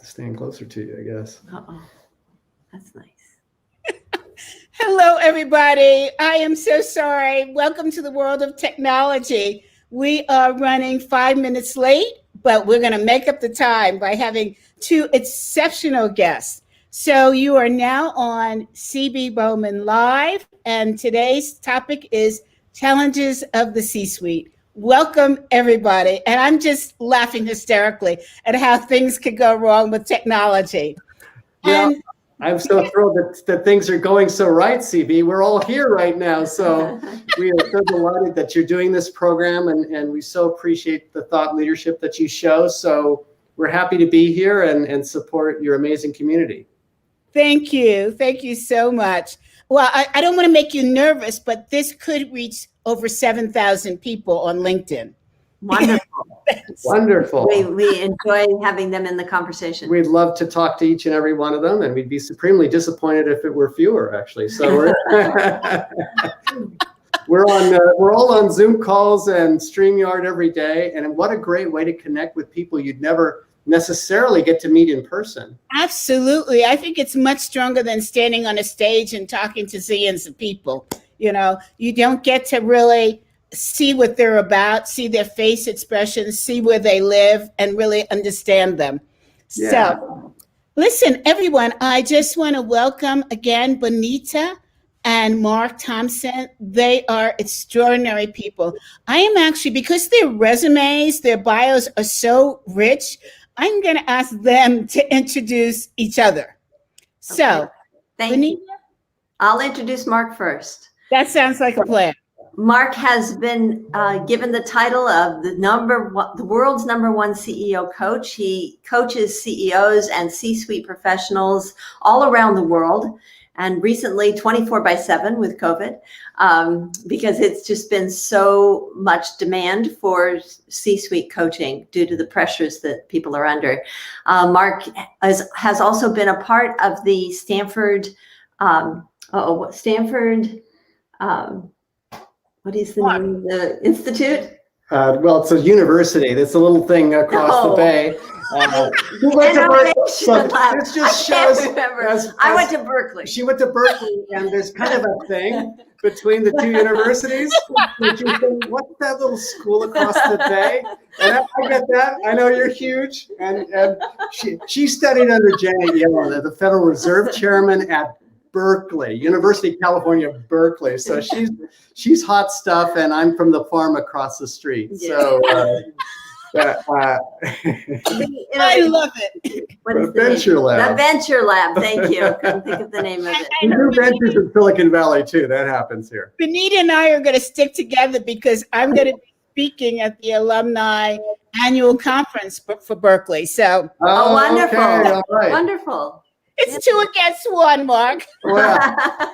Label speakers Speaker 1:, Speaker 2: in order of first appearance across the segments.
Speaker 1: Staying closer to you, I guess.
Speaker 2: Uh-oh. That's nice.
Speaker 3: Hello, everybody. I am so sorry. Welcome to the world of technology. We are running 5 minutes late, but we're going to make up the time by having two exceptional guests. So you are now on CB Bowman Live, and today's topic is Challenges of the C-Suite. Welcome, everybody. And I'm just laughing hysterically at how things could go wrong with technology.
Speaker 1: Well,
Speaker 3: And
Speaker 1: I'm so thrilled that things are going so right, CB. We're all here right now. So we are so delighted that you're doing this program, and we so appreciate the thought leadership that you show. So we're happy to be here and support your amazing community.
Speaker 3: thank you. Thank you so much. Well, I don't want to make you nervous, but this could reach over 7,000 people on LinkedIn.
Speaker 2: Wonderful.
Speaker 1: Wonderful.
Speaker 2: We enjoy having them in the conversation.
Speaker 1: We'd love to talk to each and every one of them, and we'd be supremely disappointed if it were fewer, actually. So we're all on Zoom calls and StreamYard every day, and what a great way to connect with people you'd never necessarily get to meet in person.
Speaker 3: Absolutely. I think it's much stronger than standing on a stage and talking to zillions of people. You know, you don't get to really see what they're about, see their face expressions, see where they live, and really understand them.
Speaker 1: Yeah.
Speaker 3: So, listen, everyone, I just want to welcome again Bonita and Mark Thompson. They are extraordinary people. I am actually, because their resumes, their bios are so rich, I'm going to ask them to introduce each other. So,
Speaker 2: Thank
Speaker 3: Bonita,
Speaker 2: you. I'll introduce Mark first.
Speaker 3: that sounds like a plan.
Speaker 2: Mark has been given the title of the world's #1 CEO coach. He coaches CEOs and C-suite professionals all around the world, and recently 24/7 with COVID, because it's just been so much demand for C-suite coaching due to the pressures that people are under. Mark has also been a part of the Stanford, what is the name of the institute?
Speaker 1: Well, it's a university. That's a little thing across the bay. This just shows.
Speaker 2: I went to Berkeley.
Speaker 1: She went to Berkeley, and there's kind of a thing between the two universities. Which you think, what's that little school across the bay? And I get that. I know you're huge. And she studied under Janet Yellen, the Federal Reserve Chairman at Berkeley, University of California, Berkeley. So she's hot stuff, and I'm from the farm across the street.
Speaker 2: Yeah.
Speaker 1: So
Speaker 3: I love it.
Speaker 2: What is
Speaker 1: the Venture Lab.
Speaker 2: The Venture Lab. Thank you. Couldn't think of the name of it.
Speaker 1: We do ventures in Silicon Valley too. That happens here.
Speaker 3: Bonita and I are going to stick together because I'm going to be speaking at the alumni annual conference for Berkeley. So,
Speaker 2: Oh, wonderful.
Speaker 1: Okay, all right.
Speaker 2: Wonderful.
Speaker 3: it's 2 against 1, Mark.
Speaker 1: Well,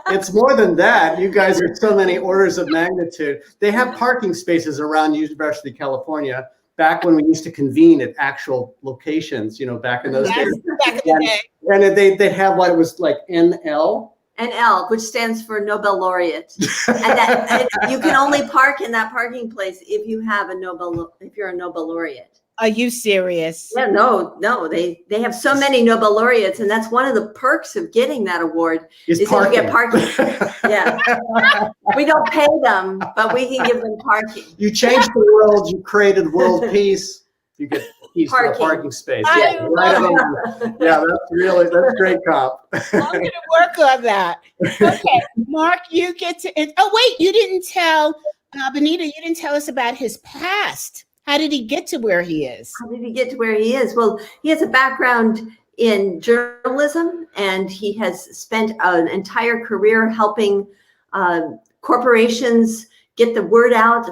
Speaker 1: it's more than that. You guys are so many orders of magnitude. They have parking spaces around University of California back when we used to convene at actual locations, back in those
Speaker 3: Yes,
Speaker 1: days.
Speaker 3: back in the day.
Speaker 1: And they have what was like NL.
Speaker 2: NL, which stands for Nobel Laureate. And you can only park in that parking place if you have if you're a Nobel Laureate.
Speaker 3: Are you serious?
Speaker 2: Yeah, no, they have so many Nobel Laureates, and that's one of the perks of getting that award is that you get parking. Yeah, we don't pay them, but we can give them parking.
Speaker 1: You changed the world. You created world peace. You get keys to a parking space.
Speaker 3: Yeah,
Speaker 1: that's great comp.
Speaker 3: I'm going to work on that. Okay, Mark, you get to. Oh wait, you didn't tell Bonita. You didn't tell us about his past. How did he get to where he is?
Speaker 2: How did he get to where he is? Well, he has a background in journalism, and he has spent an entire career helping corporations get the word out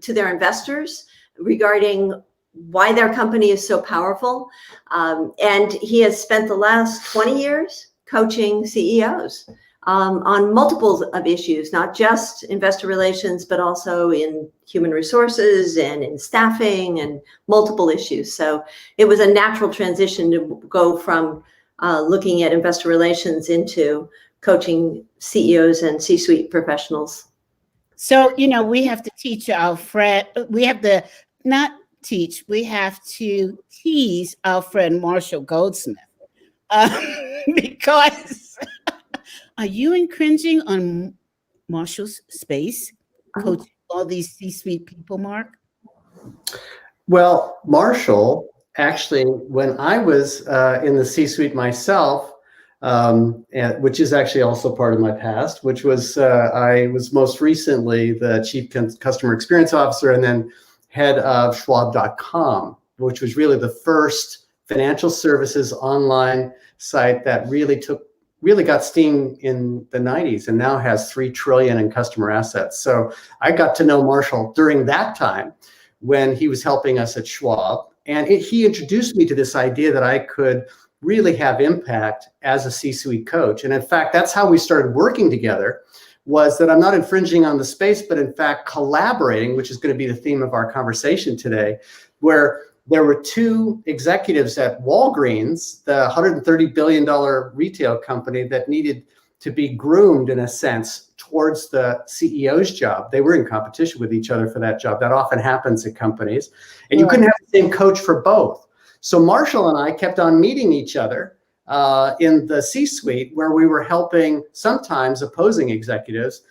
Speaker 2: to their investors regarding why their company is so powerful. And he has spent the last 20 years coaching CEOs on multiples of issues, not just investor relations, but also in human resources and in staffing and multiple issues. So it was a natural transition to go from looking at investor relations into coaching CEOs and C-suite professionals.
Speaker 3: So, we have to teach our friend, we have to not teach, we have to tease our friend Marshall Goldsmith because are you infringing on Marshall's space, coaching all these C-suite people, Mark?
Speaker 1: Well, Marshall, actually, when I was in the C-suite myself, which is actually also part of my past, which was I was most recently the Chief Customer Experience Officer and then head of Schwab.com, which was really the first financial services online site that really got steam in the 90s and now has 3 trillion in customer assets. So I got to know Marshall during that time when he was helping us at Schwab. And he introduced me to this idea that I could really have impact as a C-suite coach. And in fact, that's how we started working together, was that I'm not infringing on the space, but in fact collaborating, which is going to be the theme of our conversation today, where there were 2 executives at Walgreens, the $130 billion retail company, that needed to be groomed in a sense towards the CEO's job. They were in competition with each other for that job. That often happens at companies. And you couldn't have the same coach for both. So Marshall and I kept on meeting each other in the C-suite, where we were helping sometimes opposing executives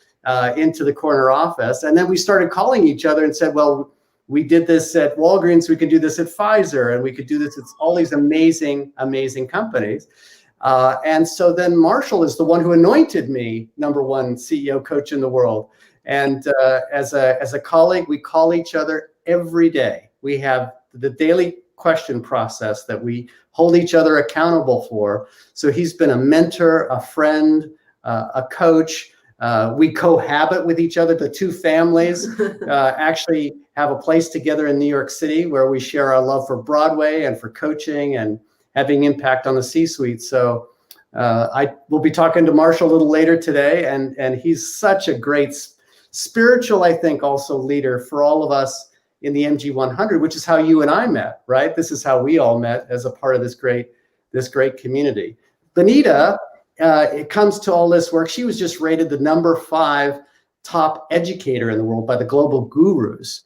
Speaker 1: into the corner office. And then we started calling each other and said, well, we did this at Walgreens, we could do this at Pfizer, and we could do this at all these amazing, amazing companies. And so then Marshall is the one who anointed me #1 CEO coach in the world. And as a colleague, we call each other every day. We have the daily question process that we hold each other accountable for. So he's been a mentor, a friend, a coach. We cohabit with each other. The 2 families actually have a place together in New York City where we share our love for Broadway and for coaching and having impact on the C-suite. So I will be talking to Marshall a little later today, and he's such a great spiritual, I think, also leader for all of us in the MG 100, which is how you and I met, right? This is how we all met as a part of this great community. Bonita, it comes to all this work. She was just rated the #5 top educator in the world by the Global Gurus.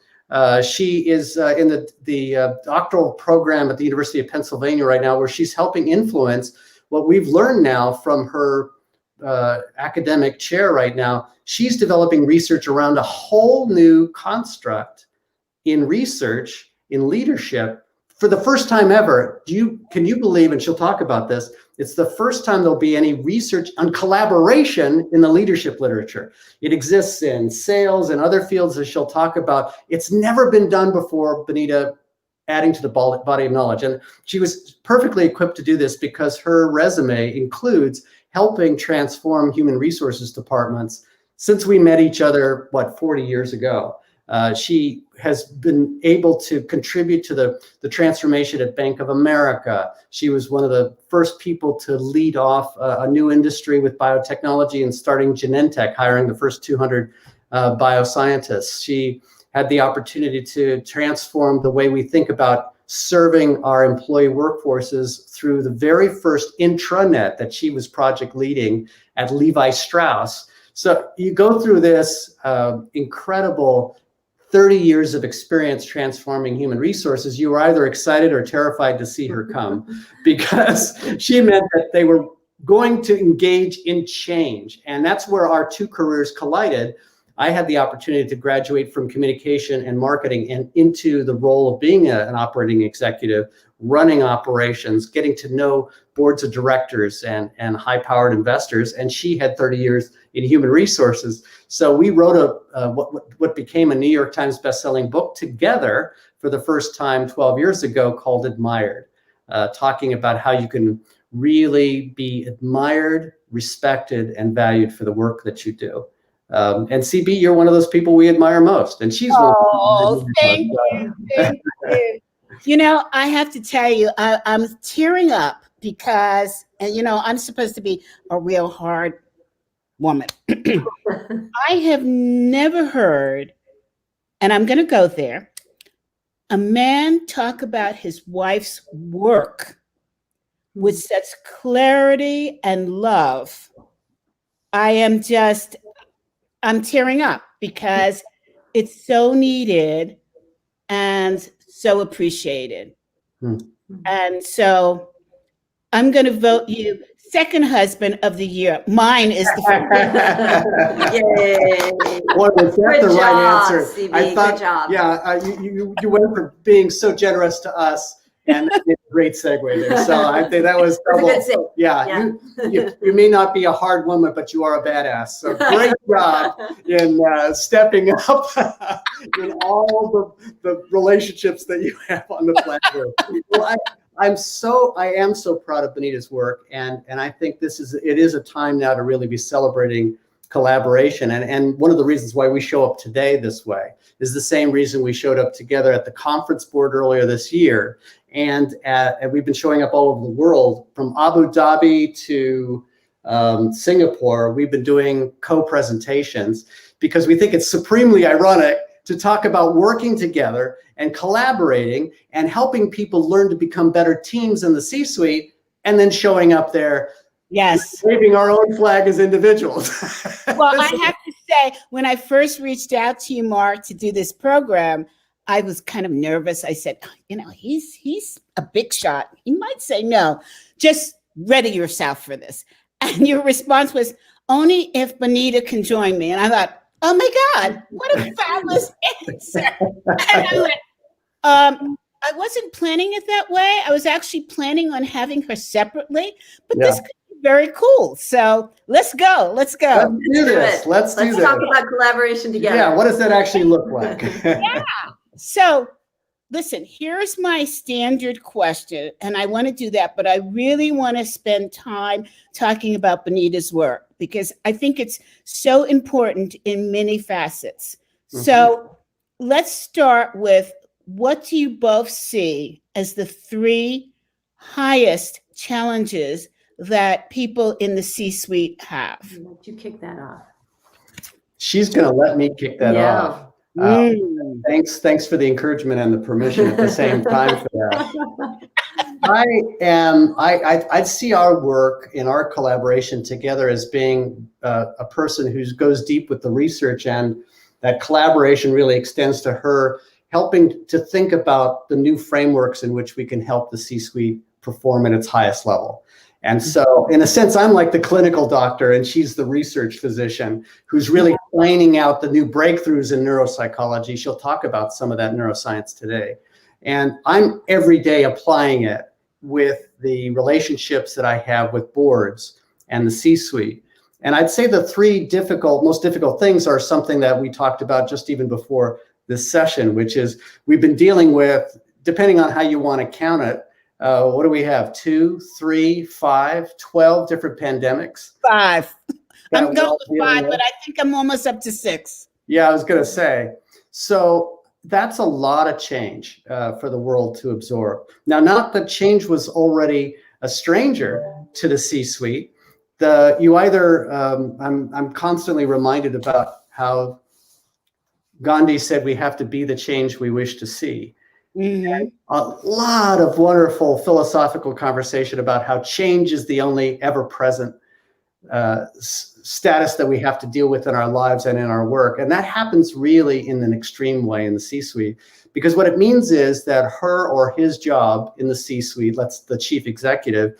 Speaker 1: She is in the doctoral program at the University of Pennsylvania right now, where she's helping influence what we've learned now from her academic chair right now. She's developing research around a whole new construct in research, in leadership, for the first time ever. Can you believe, and she'll talk about this, it's the first time there'll be any research on collaboration in the leadership literature. It exists in sales and other fields, as she'll talk about. It's never been done before, Bonita, adding to the body of knowledge. And she was perfectly equipped to do this because her resume includes helping transform human resources departments since we met each other, 40 years ago. She has been able to contribute to the transformation at Bank of America. She was one of the first people to lead off a new industry with biotechnology and starting Genentech, hiring the first 200 bioscientists. She had the opportunity to transform the way we think about serving our employee workforces through the very first intranet that she was project leading at Levi Strauss. So you go through this incredible 30 years of experience transforming human resources. You were either excited or terrified to see her come, because she meant that they were going to engage in change. And that's where our 2 careers collided. I had the opportunity to graduate from communication and marketing and into the role of being an operating executive, running operations, getting to know boards of directors and high-powered investors. And she had 30 years in human resources. So we wrote what became a New York Times bestselling book together for the first time 12 years ago, called Admired, talking about how you can really be admired, respected, and valued for the work that you do. And CB, you're one of those people we admire most, and she's
Speaker 3: thank you. You know, I have to tell you, I'm tearing up because, and you know, I'm supposed to be a real hard woman. I have never heard, and I'm going to go there, a man talk about his wife's work with such clarity and love. I'm tearing up because it's so needed and so appreciated.
Speaker 1: Hmm.
Speaker 3: And so I'm going to vote you second husband of the year. Mine is the first.
Speaker 2: Yay.
Speaker 1: Boy, was that
Speaker 2: Good
Speaker 1: the right
Speaker 2: job,
Speaker 1: answer?
Speaker 2: CB, good job.
Speaker 1: Yeah, you went from being so generous to us, and that made a great segue there. So I think that was double.
Speaker 2: That's a good
Speaker 1: Yeah, you may not be a hard woman, but you are a badass. So great job in stepping up in all the relationships that you have on the platform. Well, I am so proud of Bonita's work, and I think it is a time now to really be celebrating collaboration. And one of the reasons why we show up today this way is the same reason we showed up together at the conference board earlier this year. And we've been showing up all over the world, from Abu Dhabi to Singapore. We've been doing co-presentations because we think it's supremely ironic to talk about working together and collaborating and helping people learn to become better teams in the C-suite, and then showing up there,
Speaker 3: yes,
Speaker 1: waving our own flag as individuals.
Speaker 3: Well, I have to say, when I first reached out to you, Mark, to do this program, I was kind of nervous. I said, he's a big shot. He might say no. Just ready yourself for this. And your response was, only if Bonita can join me. And I thought, oh my God, what a fabulous answer. And I went, I wasn't planning it that way. I was actually planning on having her separately, but this could be very cool. So let's go. Let's go.
Speaker 1: Let's do this. Let's
Speaker 2: talk about collaboration together.
Speaker 1: Yeah, what does that actually look like?
Speaker 3: Yeah. So listen, here's my standard question, and I want to do that, but I really want to spend time talking about Bonita's work because I think it's so important in many facets. Mm-hmm. So let's start with, what do you both see as the 3 highest challenges that people in the C-suite have?
Speaker 2: Let you kick that off.
Speaker 1: She's going to let me kick that off. Thanks for the encouragement and the permission at the same time for that. I see our work in our collaboration together as being a person who goes deep with the research, and that collaboration really extends to her, helping to think about the new frameworks in which we can help the C-suite perform at its highest level. And so, in a sense, I'm like the clinical doctor, and she's the research physician who's really planning out the new breakthroughs in neuropsychology. She'll talk about some of that neuroscience today. And I'm every day applying it with the relationships that I have with boards and the C-suite. And I'd say the 3 most difficult things are something that we talked about just even before this session, which is we've been dealing with, depending on how you want to count it, what do we have? 2, 3, 5, 12 different pandemics.
Speaker 3: 5. I'm going with 5, but I think I'm almost up to 6.
Speaker 1: Yeah, I was going to say. So that's a lot of change for the world to absorb. Now, not that change was already a stranger to the C-suite. I'm constantly reminded about how Gandhi said we have to be the change we wish to see. Mm-hmm. A lot of wonderful philosophical conversation about how change is the only ever-present status that we have to deal with in our lives and in our work. And that happens really in an extreme way in the C-suite, because what it means is that her or his job in the C-suite, the chief executive,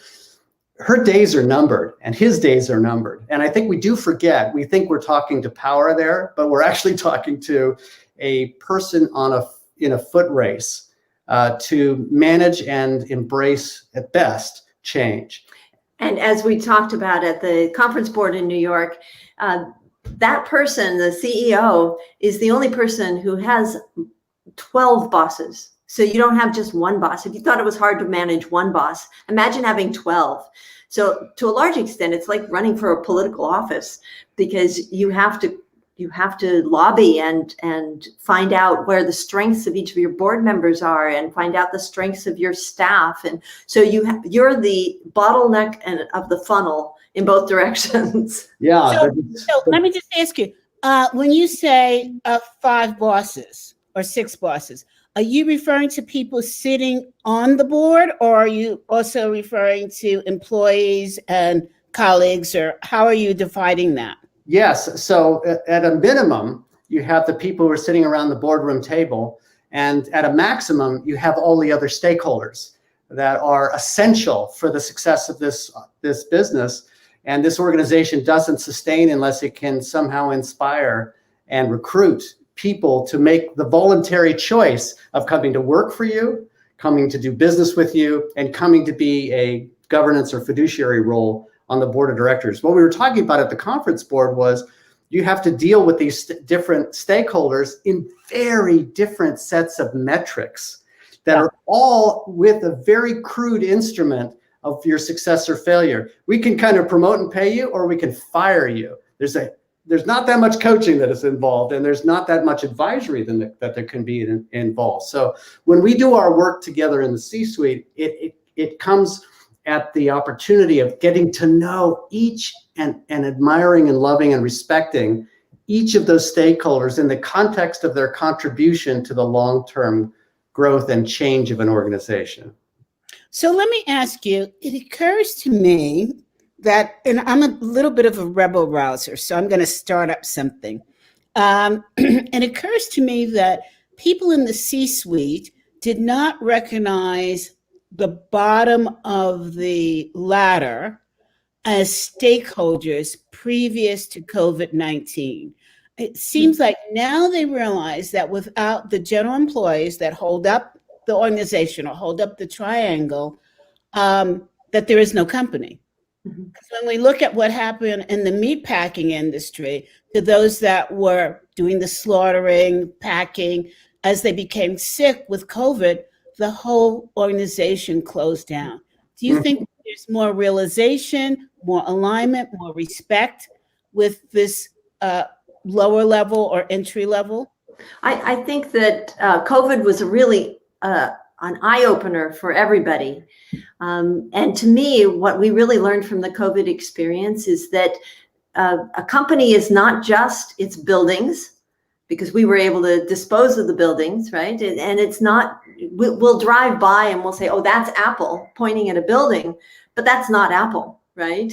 Speaker 1: her days are numbered and his days are numbered. And I think we do forget, we think we're talking to power there, but we're actually talking to a person in a foot race to manage and embrace, at best, change.
Speaker 2: And as we talked about at the conference board in New York, that person, the CEO, is the only person who has 12 bosses. So you don't have just one boss. If you thought it was hard to manage one boss, imagine having 12. So to a large extent, it's like running for a political office, because you have to lobby and find out where the strengths of each of your board members are, and find out the strengths of your staff. And so you're the bottleneck of the funnel in both directions.
Speaker 1: Yeah.
Speaker 3: So let me just ask you, when you say 5 bosses or 6 bosses, are you referring to people sitting on the board, or are you also referring to employees and colleagues, or how are you dividing that?
Speaker 1: Yes. So at a minimum, you have the people who are sitting around the boardroom table, And at a maximum, you have all the other stakeholders that are essential for the success of this business. And this organization doesn't sustain unless it can somehow inspire and recruit people to make the voluntary choice of coming to work for you, coming to do business with you, and coming to be a governance or fiduciary role on the board of directors. What we were talking about at the conference board was you have to deal with these different stakeholders in very different sets of metrics that are all with a very crude instrument of your success or failure. We can kind of promote and pay you, or we can fire you. There's not that much coaching that is involved, and there's not that much advisory that there can be involved. So when we do our work together in the C-suite, it comes at the opportunity of getting to know each and admiring and loving and respecting each of those stakeholders in the context of their contribution to the long-term growth and change of an organization.
Speaker 3: So let me ask you, it occurs to me that, and I'm a little bit of a rebel rouser, so I'm going to start up something. It occurs to me that people in the C-suite did not recognize the bottom of the ladder as stakeholders previous to COVID-19. It seems like now they realize that without the general employees that hold up the organization or hold up the triangle, that there is no company. Mm-hmm. When we look at what happened in the meatpacking industry, to those that were doing the slaughtering, packing, as they became sick with COVID, the whole organization closed down. Do you think there's more realization, more alignment, more respect with this lower level or entry level?
Speaker 2: I think that COVID was a really an eye-opener for everybody. And to me, what we really learned from the COVID experience is that a company is not just its buildings, because we were able to dispose of the buildings, right? And it's not, we'll drive by and we'll say, oh, that's Apple, pointing at a building, but that's not Apple, right?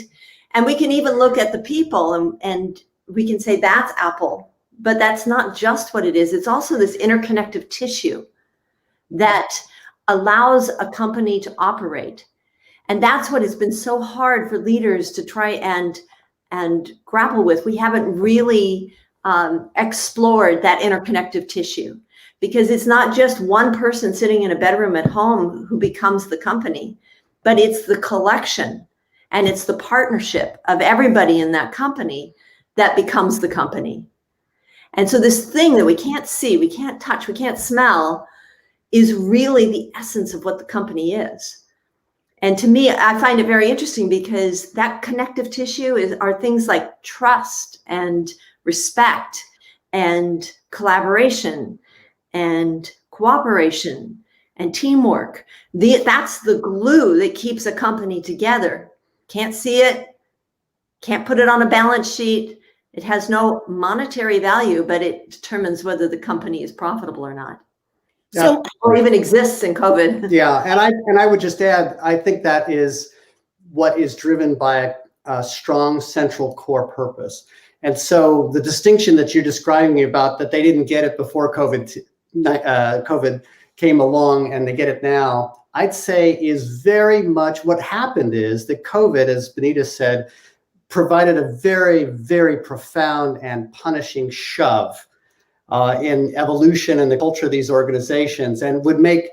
Speaker 2: And we can even look at the people and we can say that's Apple, but that's not just what it is. It's also this interconnective tissue that allows a company to operate. And that's what has been so hard for leaders to try and grapple with. We haven't really explored that interconnective tissue, because it's not just one person sitting in a bedroom at home who becomes the company, but it's the collection and it's the partnership of everybody in that company that becomes the company. And so this thing that we can't see, we can't touch, we can't smell is really the essence of what the company is. And to me, I find it very interesting because that connective tissue are things like trust and respect and collaboration and cooperation and teamwork. That's the glue that keeps a company together. Can't see it, can't put it on a balance sheet. It has no monetary value, but it determines whether the company is profitable or not. So, or even exists in COVID.
Speaker 1: Yeah, and I would just add, I think that is what is driven by a strong central core purpose. And so the distinction that you're describing about that they didn't get it before COVID came along and they get it now, I'd say is very much what happened is that COVID, as Bonita said, provided a very, very profound and punishing shove in evolution and the culture of these organizations, and would make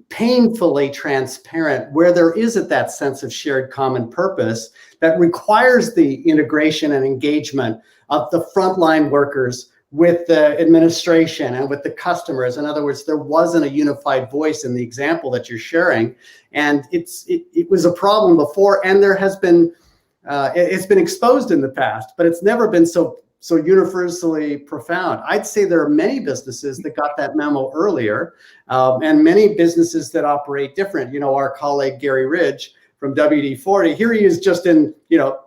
Speaker 1: painfully transparent where there isn't that sense of shared common purpose that requires the integration and engagement of the frontline workers with the administration and with the customers. In other words, there wasn't a unified voice in the example that you're sharing. And it was a problem before, and there has been, it's been exposed in the past, but it's never been so universally profound. I'd say there are many businesses that got that memo earlier, and many businesses that operate different. You know, our colleague Gary Ridge from WD-40, here he is just in, you know,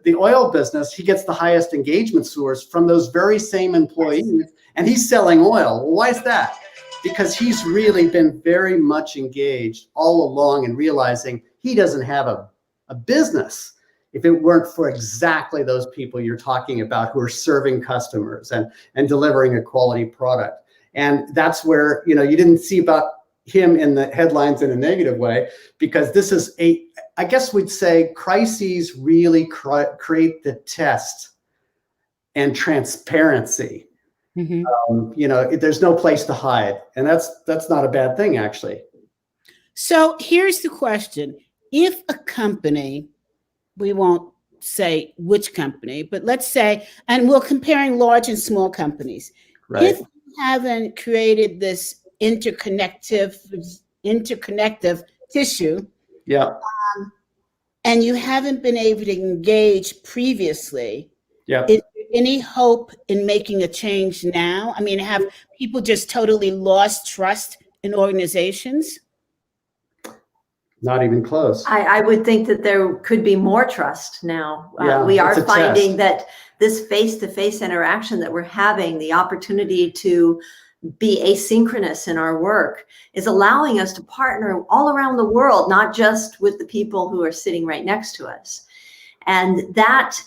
Speaker 1: the oil business. He gets the highest engagement scores from those very same employees, and he's selling oil. Well, why is that? Because he's really been very much engaged all along in realizing he doesn't have a business if it weren't for exactly those people you're talking about who are serving customers and delivering a quality product. And that's where, you didn't see about him in the headlines in a negative way, because this is I guess we'd say crises really create the test and transparency. There's no place to hide. And that's not a bad thing, actually.
Speaker 3: So here's the question. If a company, we won't say which company, but let's say, and we're comparing large and small companies.
Speaker 1: Right.
Speaker 3: If you haven't created this interconnective tissue,
Speaker 1: yeah,
Speaker 3: and you haven't been able to engage previously,
Speaker 1: yeah,
Speaker 3: is there any hope in making a change now? I mean, have people just totally lost trust in organizations?
Speaker 1: Not even close.
Speaker 2: I would think that there could be more trust now.
Speaker 1: Yeah,
Speaker 2: we are
Speaker 1: it's a
Speaker 2: finding
Speaker 1: test.
Speaker 2: that this face-to-face interaction that we're having, the opportunity to be asynchronous in our work, is allowing us to partner all around the world, not just with the people who are sitting right next to us. And that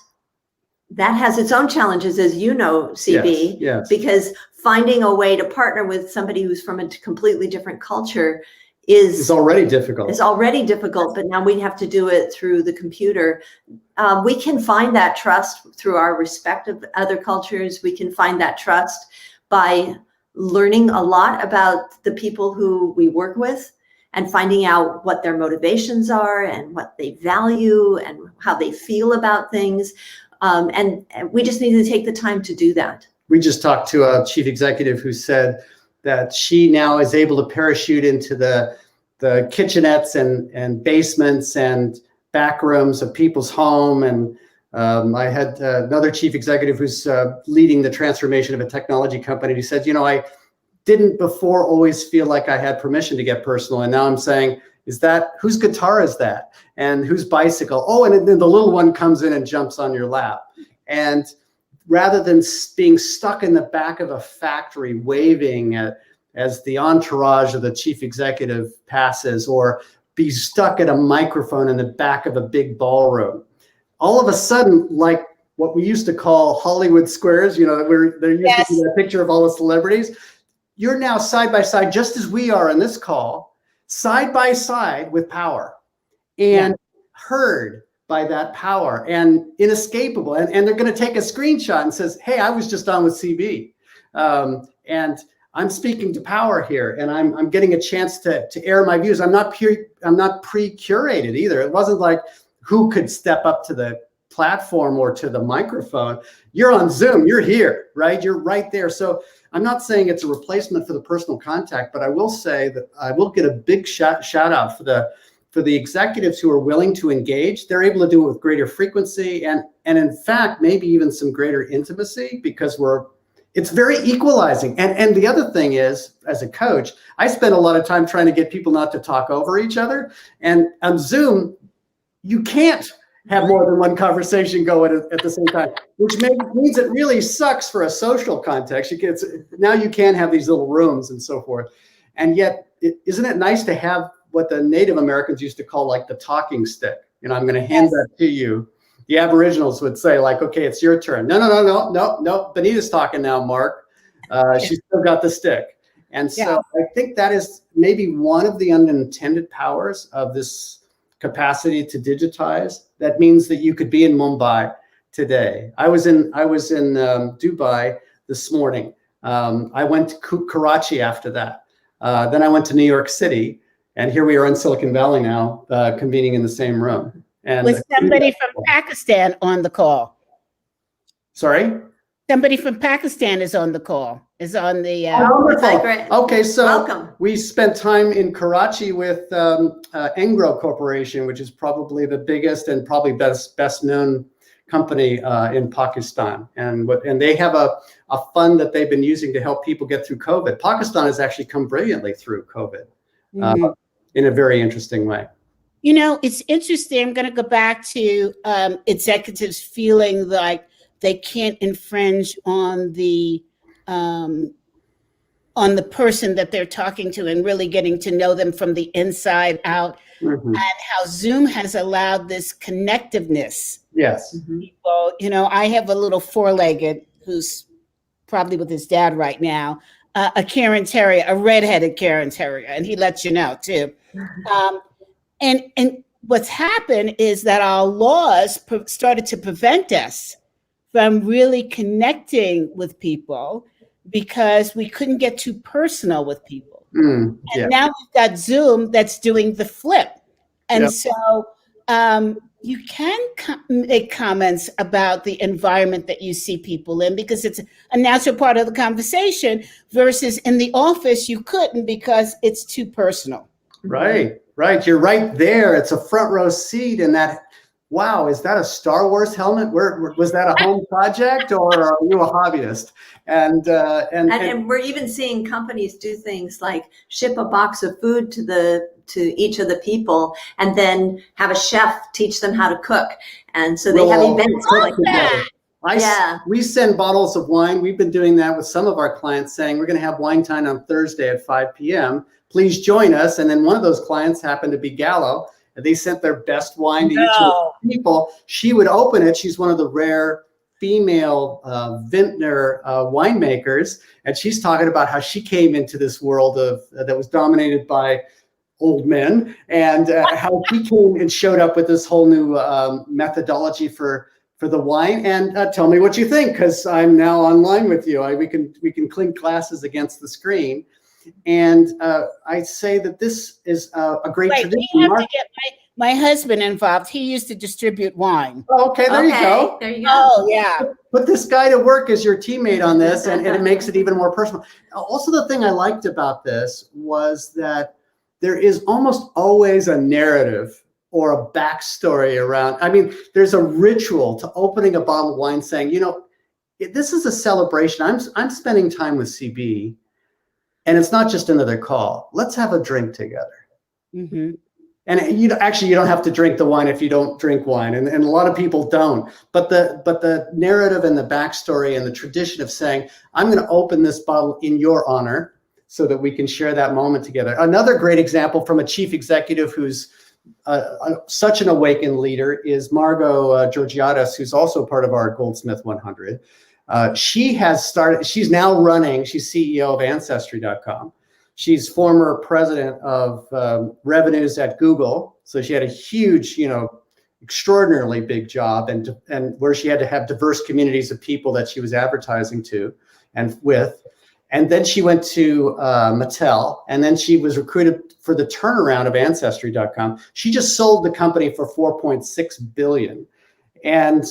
Speaker 2: has its own challenges, as you know, CB,
Speaker 1: yes.
Speaker 2: because finding a way to partner with somebody who's from a completely different culture is
Speaker 1: already difficult.
Speaker 2: It's already difficult, but now we have to do it through the computer. We can find that trust through our respect of other cultures. We can find that trust by learning a lot about the people who we work with and finding out what their motivations are and what they value and how they feel about things. And we just need to take the time to do that.
Speaker 1: We just talked to a chief executive who said that she now is able to parachute into the kitchenettes and basements and back rooms of people's home. And I had another chief executive who's leading the transformation of a technology company. He said, I didn't before always feel like I had permission to get personal. And now I'm saying, whose guitar is that? And whose bicycle? Oh, and then the little one comes in and jumps on your lap. And rather than being stuck in the back of a factory waving as the entourage of the chief executive passes, or be stuck at a microphone in the back of a big ballroom, all of a sudden, like what we used to call Hollywood squares, where there used to be a picture of all the celebrities, you're now side by side, just as we are in this call, side by side with power, and heard by that power and inescapable. And they're going to take a screenshot and says, hey, I was just on with CB. And I'm speaking to power here, and I'm getting a chance to air my views. I'm not pre-curated either. It wasn't like who could step up to the platform or to the microphone. You're on Zoom, you're here, right? You're right there. So I'm not saying it's a replacement for the personal contact, but I will say that I will get a big shout out for the executives who are willing to engage. They're able to do it with greater frequency and in fact, maybe even some greater intimacy, because it's very equalizing. And the other thing is, as a coach, I spend a lot of time trying to get people not to talk over each other. And on Zoom, you can't have more than one conversation going at the same time, which means it really sucks for a social context. Now you can have these little rooms and so forth. And yet, isn't it nice to have what the Native Americans used to call like the talking stick? I'm going to hand that to you. The Aboriginals would say like, okay, it's your turn. No. Bonita's talking now, Mark. She's still got the stick. And so I think that is maybe one of the unintended powers of this capacity to digitize. That means that you could be in Mumbai today. I was in Dubai this morning. I went to Karachi after that. Then I went to New York City, and here we are in Silicon Valley now, convening in the same room. And
Speaker 3: with somebody from Pakistan on the call.
Speaker 1: Sorry?
Speaker 3: Somebody from Pakistan is on the call. Is on the.
Speaker 1: Wonderful. Okay, so
Speaker 2: welcome.
Speaker 1: We spent time in Karachi with Engro Corporation, which is probably the biggest and probably best known company in Pakistan, and they have a fund that they've been using to help people get through COVID. Pakistan has actually come brilliantly through COVID in a very interesting way.
Speaker 3: It's interesting. I'm going to go back to executives feeling like they can't infringe on the person that they're talking to and really getting to know them from the inside out, and how Zoom has allowed this connectiveness.
Speaker 1: Yes.
Speaker 3: People, I have a little four-legged who's probably with his dad right now. a Karen Terrier, a redheaded Karen Terrier, and he lets you know too. And what's happened is that our laws started to prevent us from really connecting with people because we couldn't get too personal with people. And now we've got Zoom that's doing the flip. And so you can make comments about the environment that you see people in because it's a natural part of the conversation versus in the office, you couldn't because it's too personal.
Speaker 1: Right. You're right there. It's a front row seat in that. Wow, is that a Star Wars helmet? Was that a home project or are you a hobbyist? And
Speaker 2: we're even seeing companies do things like ship a box of food to each of the people and then have a chef teach them how to cook. And so they have events like that.
Speaker 1: We send bottles of wine. We've been doing that with some of our clients saying we're going to have wine time on Thursday at 5 p.m. Please join us. And then one of those clients happened to be Gallo. And they sent their best wine to each of the people. She would open it. She's one of the rare female vintner winemakers. And she's talking about how she came into this world that was dominated by old men and how she came and showed up with this whole new methodology for the wine. And tell me what you think, because I'm now online with you. We can clink glasses against the screen. And I say that this is a great tradition.
Speaker 3: We have to get my husband involved. He used to distribute wine.
Speaker 1: Okay, there you go.
Speaker 2: There you go.
Speaker 3: Oh, yeah.
Speaker 1: Put this guy to work as your teammate on this, and it makes it even more personal. Also, the thing I liked about this was that there is almost always a narrative or a backstory around. I mean, there's a ritual to opening a bottle of wine saying, this is a celebration. I'm spending time with CB. And it's not just another call. Let's have a drink together.
Speaker 3: Mm-hmm.
Speaker 1: And you don't have to drink the wine if you don't drink wine. And a lot of people don't. But the narrative and the backstory and the tradition of saying, I'm going to open this bottle in your honor so that we can share that moment together. Another great example from a chief executive who's such an awakened leader is Margot Georgiadis, who's also part of our Goldsmith 100. She's now running, she's CEO of Ancestry.com. She's former president of revenues at Google. So she had a huge, extraordinarily big job and where she had to have diverse communities of people that she was advertising to and with. And then she went to Mattel, and then she was recruited for the turnaround of Ancestry.com. She just sold the company for $4.6 billion. And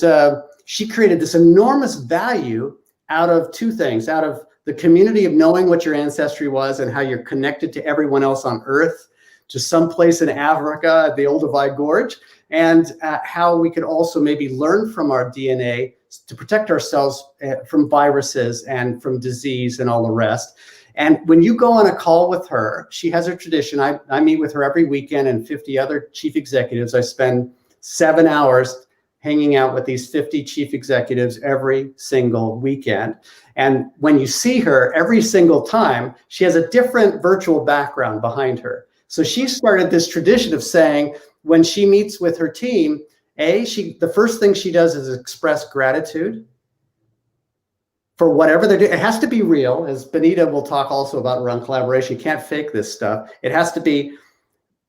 Speaker 1: she created this enormous value out of two things, out of the community of knowing what your ancestry was and how you're connected to everyone else on Earth, to some place in Africa, the Olduvai Gorge, and how we could also maybe learn from our DNA to protect ourselves from viruses and from disease and all the rest. And when you go on a call with her, she has a tradition. I meet with her every weekend and 50 other chief executives. I spend 7 hours hanging out with these 50 chief executives every single weekend. And when you see her every single time, she has a different virtual background behind her. So she started this tradition of saying, when she meets with her team, the first thing she does is express gratitude for whatever they're doing. It has to be real, as Bonita will talk also about around collaboration. You can't fake this stuff. It has to be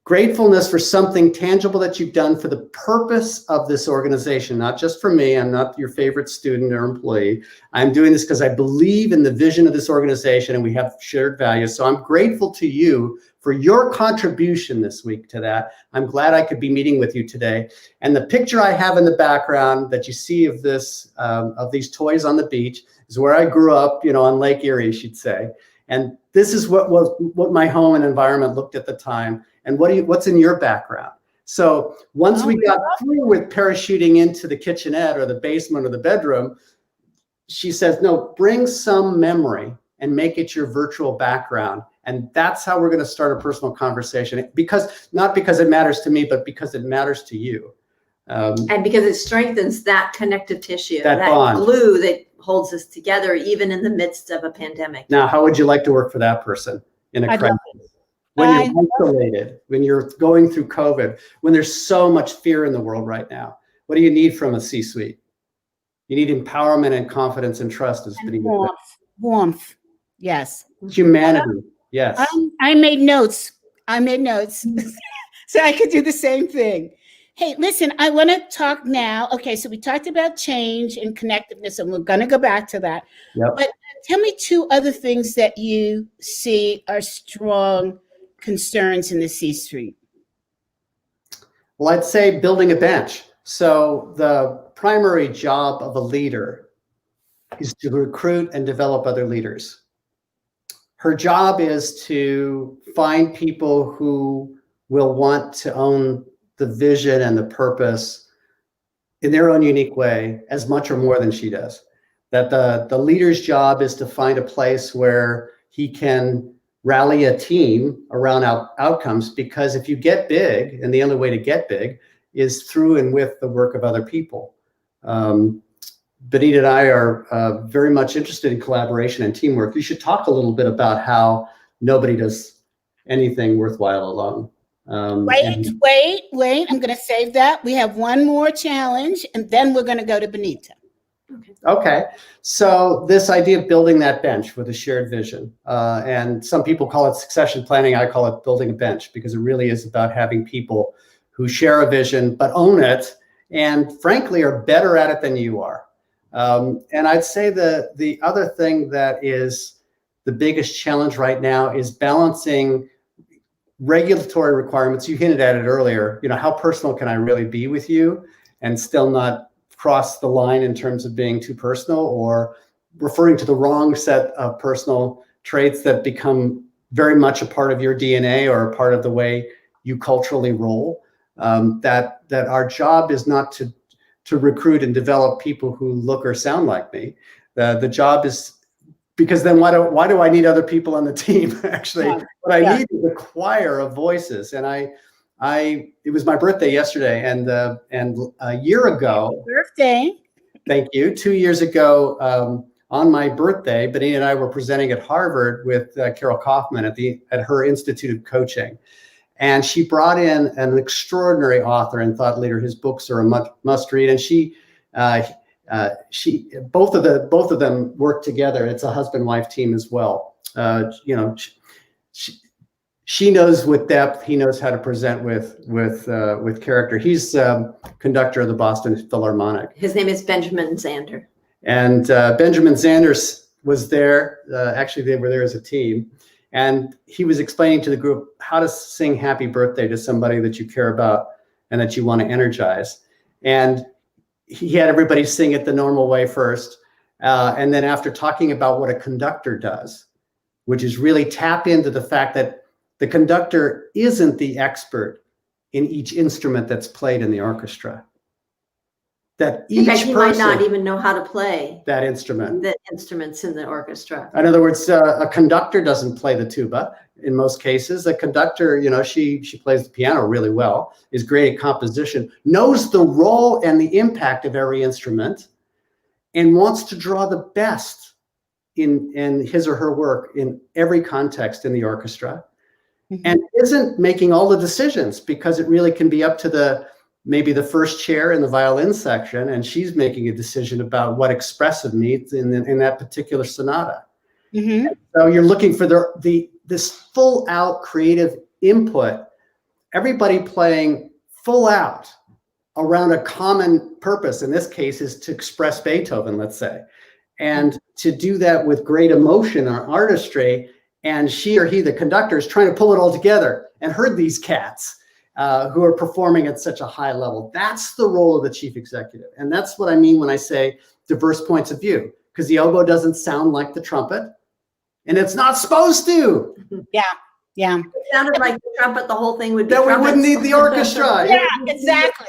Speaker 1: gratefulness for something tangible that you've done for the purpose of this organization, not just for me. I'm not your favorite student or employee. I'm doing this because I believe in the vision of this organization and we have shared values. So I'm grateful to you for your contribution this week to that. I'm glad I could be meeting with you today. And the picture I have in the background that you see of this, of these toys on the beach is where I grew up, on Lake Erie, she'd say. And this is what my home and environment looked at the time. And what's in your background? So once we got through with parachuting into the kitchenette or the basement or the bedroom, she says, no, bring some memory and make it your virtual background. And that's how we're going to start a personal conversation, not because it matters to me, but because it matters to you.
Speaker 2: And because it strengthens that connective tissue, that
Speaker 1: bond.
Speaker 2: Glue that holds us together, even in the midst of a pandemic.
Speaker 1: Now, how would you like to work for that person in a crisis? When you're isolated, when you're going through COVID, when there's so much fear in the world right now, what do you need from a C-suite? You need empowerment and confidence and trust.
Speaker 3: Warmth. Yes.
Speaker 1: Humanity. Yes.
Speaker 3: I made notes. So I could do the same thing. Hey, listen, I want to talk now. Okay, so we talked about change and connectiveness, and we're going to go back to that.
Speaker 1: Yep.
Speaker 3: But tell me two other things that you see are strong concerns in the C-suite.
Speaker 1: Well, I'd say building a bench. So the primary job of a leader is to recruit and develop other leaders. Her job is to find people who will want to own the vision and the purpose in their own unique way, as much or more than she does. That the leader's job is to find a place where he can rally a team around outcomes, because if you get big, and the only way to get big is through and with the work of other people. Bonita and I are very much interested in collaboration and teamwork. You should talk a little bit about how nobody does anything worthwhile alone.
Speaker 3: Wait. I'm going to save that. We have one more challenge, and then we're going to go to Bonita.
Speaker 1: Okay. So this idea of building that bench with a shared vision, and some people call it succession planning. I call it building a bench, because it really is about having people who share a vision, but own it, and frankly, are better at it than you are. And I'd say the other thing that is the biggest challenge right now is balancing regulatory requirements. You hinted at it earlier. You know, how personal can I really be with you and still not cross the line in terms of being too personal or referring to the wrong set of personal traits that become very much a part of your DNA or a part of the way you culturally roll. That our job is not to recruit and develop people who look or sound like me. The job is, because then why do I need other people on the team? Actually, what I need is a choir of voices. And it was my birthday yesterday, and a year ago.
Speaker 3: Happy birthday!
Speaker 1: Thank you. 2 years ago, on my birthday, Bonita and I were presenting at Harvard with Carol Kaufman at her Institute of Coaching. And she brought in an extraordinary author and thought leader. His books are a must read. And both of them work together. It's a husband-wife team as well. She knows with depth. He knows how to present with character. He's conductor of the Boston Philharmonic.
Speaker 2: His name is Benjamin Zander.
Speaker 1: And Benjamin Zander was there. Actually, they were there as a team. And he was explaining to the group how to sing happy birthday to somebody that you care about and that you want to energize. And he had everybody sing it the normal way first. And then after talking about what a conductor does, which is really tap into the fact that the conductor isn't the expert in each instrument that's played in the orchestra. That each person
Speaker 2: might not even know how to play
Speaker 1: that instrument.
Speaker 2: The instruments in the orchestra.
Speaker 1: In other words, a conductor doesn't play the tuba in most cases. A conductor, she plays the piano really well, is great at composition, knows the role and the impact of every instrument, and wants to draw the best in his or her work in every context in the orchestra, and isn't making all the decisions, because it really can be up to maybe the first chair in the violin section, and she's making a decision about what expressive needs in that particular sonata. Mm-hmm. So you're looking for this full out creative input, everybody playing full out around a common purpose. In this case is to express Beethoven, let's say, and to do that with great emotion or artistry. And she or he, the conductor, is trying to pull it all together and herd these cats who are performing at such a high level. That's the role of the chief executive. And that's what I mean when I say diverse points of view, because the oboe doesn't sound like the trumpet, and it's not supposed to.
Speaker 3: Yeah.
Speaker 2: If it sounded like the trumpet, the whole thing would be
Speaker 1: then we wouldn't need the orchestra.
Speaker 3: Yeah, exactly.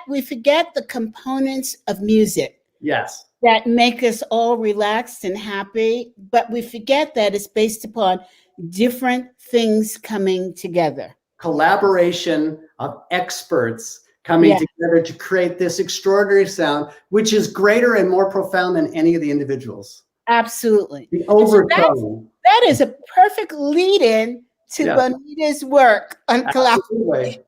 Speaker 3: We forget the components of music.
Speaker 1: Yes.
Speaker 3: That make us all relaxed and happy, but we forget that it's based upon different things coming together.
Speaker 1: Collaboration of experts coming together to create this extraordinary sound, which is greater and more profound than any of the individuals.
Speaker 3: Absolutely.
Speaker 1: The overtone.
Speaker 3: That is a perfect lead-in to Bonita's work on collaboration.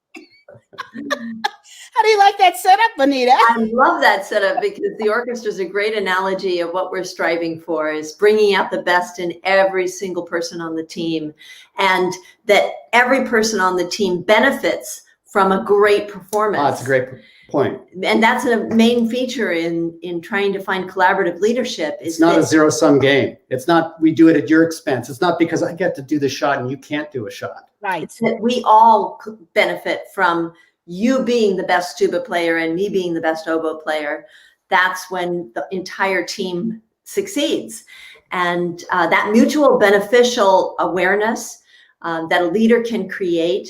Speaker 3: How do you like that setup, Bonita.
Speaker 2: I love that setup because the orchestra is a great analogy of what we're striving for, is bringing out the best in every single person on the team, and that every person on the team benefits from a great performance.
Speaker 1: That's a great point.
Speaker 2: And that's a main feature in trying to find collaborative leadership.
Speaker 1: It's not a zero-sum game. It's not, we do it at your expense. It's not because I get to do the shot and you can't do a shot.
Speaker 3: Right.
Speaker 2: That we all benefit from you being the best tuba player and me being the best oboe player. That's when the entire team succeeds. And that mutual beneficial awareness that a leader can create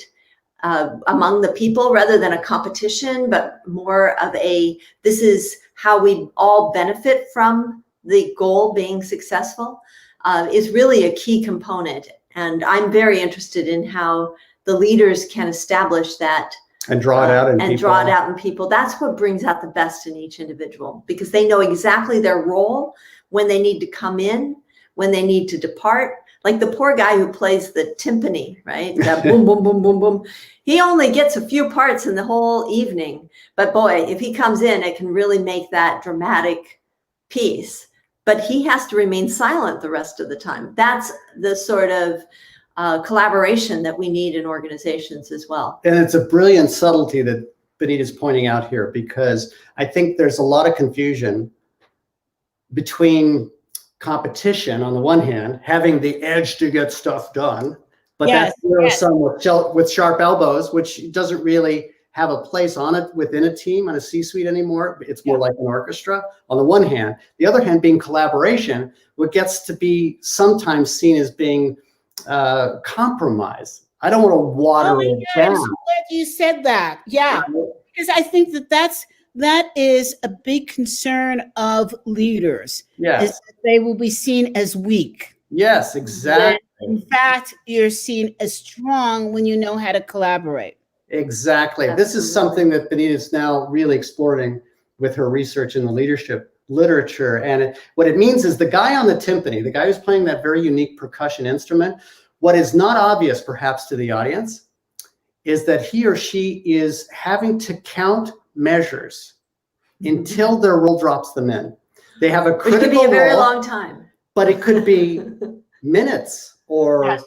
Speaker 2: among the people, rather than a competition, but more of a, this is how we all benefit from the goal being successful, is really a key component. And I'm very interested in how the leaders can establish that
Speaker 1: and draw it out in people.
Speaker 2: Draw it out in people. That's what brings out the best in each individual, because they know exactly their role, when they need to come in, when they need to depart. Like the poor guy who plays the timpani, right? That boom, boom, boom, boom, boom. He only gets a few parts in the whole evening. But boy, if he comes in, it can really make that dramatic piece. But he has to remain silent the rest of the time. That's the sort of collaboration that we need in organizations as well.
Speaker 1: And it's a brilliant subtlety that Bonita's pointing out here, because I think there's a lot of confusion between competition on the one hand, having the edge to get stuff done, but
Speaker 3: Yes,
Speaker 1: that's zero-sum with sharp elbows, which doesn't really have a place on it within a team, on a C-suite anymore. It's more like an orchestra on the one hand. The other hand being collaboration, what gets to be sometimes seen as being compromise. I don't want to water it down.
Speaker 3: I'm so glad you said that. Yeah, because I think that is a big concern of leaders.
Speaker 1: Yes.
Speaker 3: Is that they will be seen as weak.
Speaker 1: Yes, exactly.
Speaker 3: When in fact, you're seen as strong when you know how to collaborate.
Speaker 1: Exactly.
Speaker 2: Absolutely.
Speaker 1: This is something that Bonita is now really exploring with her research in the leadership literature. And what it means is the guy on the timpani, the guy who's playing that very unique percussion instrument, what is not obvious perhaps to the audience is that he or she is having to count measures until their roll drops them in. They have a critical
Speaker 2: It could be a very
Speaker 1: roll,
Speaker 2: long time.
Speaker 1: but it could be minutes, or
Speaker 3: Yes.